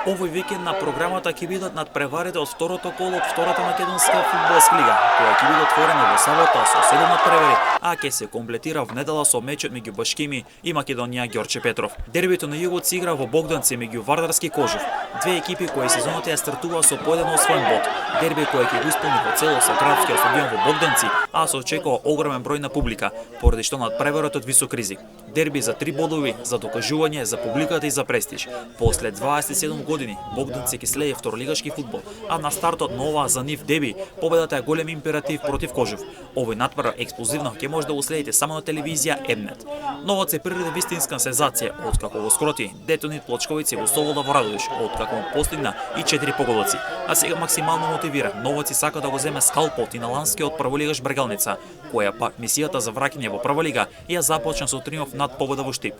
Овој викенд на програмата ќе бидат надпреварите од второто коло од втората македонска фудбалска лига, која ќе биде отворена во сабота со 7 надпревари, а ќе се комплетира во недела со мечот меѓу Башкими и Македонија Ѓорче Петров. Дербито на југот се игра во Богданци меѓу Вардарски и Кожув, две екипи кои сезоната ја стартува со по еден освоен бод. Дерби кој ќе го исполни во целост градскиот стадион во Богданци, а се очекува огромен број на публика, поради што надпреварот од висок ризик. Дерби за 3 бодови, за докажување, за публиката и за престиж. После 27 години Богданци ќе следи второлигашки фудбал, а на стартот на оваа за нив деби победата е голем императив против Кожув. Овој надпревар експлозивно ќе може да го следите само на телевизија М-нет. Новот се приреди вистинска сензација, откако го скроти Детонит Плочковици во Совода во Радовиш, откако му постигна и 4 погодоци. А сега максимално мотивира. Новот си сака да го земе скалпот и на ланскиот прволигаш Брегалница, која пак мисијата за враќање во прва лига ја започна со триумф над победа во Штип.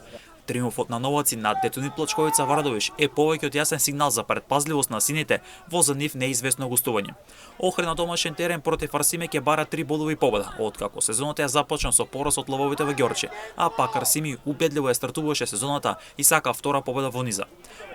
Триумфот на новаци над Детонит Плочковица во Радовиш е повеќе од јасен сигнал за предпазливост на сините во за нив неизвестно гостување. Охрид на домашен терен против Арсиме ќе бара 3 бодови победа, откако сезоната ја започна со пораз од лововите во Ѓорче, а пак Арсими убедливо ја стартуваше сезоната и сака втора победа во низа.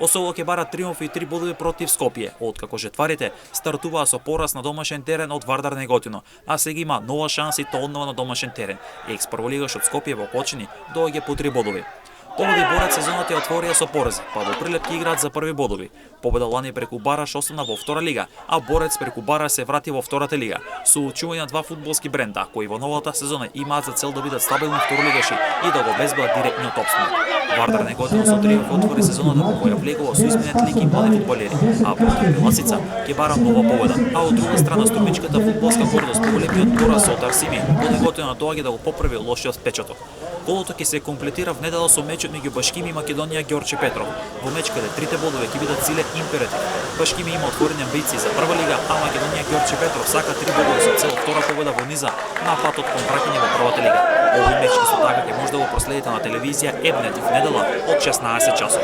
Осово ќе бара триумф и 3 бодови против Скопје, откако жетварите стартуваа со пораз на домашен терен од Вардар Неготино, а сега има нова шанса и тоа однова на домашен терен. Екс-прволигаш од Скопје во Кочини доаѓа по 3 бодови. Помлади борец сезоната ја отворија со порази, па во Прилеп ќе играат за први бодови. Победа лани преку Бараш остана во втора лига, а борец преку Бараш се врати во втората лига. Соочување на два фудбалски бренда кои во новата сезона имаат за цел да бидат стабилни второлигаши и да го обезбедат директниот опстанок. Вардар Неготино со триумф отвори сезоната во која влегува со изменет лик и млади фудбалери, а против Беласица ќе бара нова победа. А од друга страна стопичката фудбалска гордост по големиот пораз од Арсими, по Неготино доаѓа да го поправи лошиот впечаток. Колото ќе се комплетира в недела со мечот меѓу Башкими и Македонија Ѓорче Петров. Во меч каде трите бодови ќе бидат силен императив. Башкими има отворени амбиции за прва лига, а Македонија Ѓорче Петров сака 3 бодови со цел втора победа во низа на патот кон враќање во првата лига. Овој меч исто така ќе може да го проследите на телевизија М-нет в недела од 16 часот.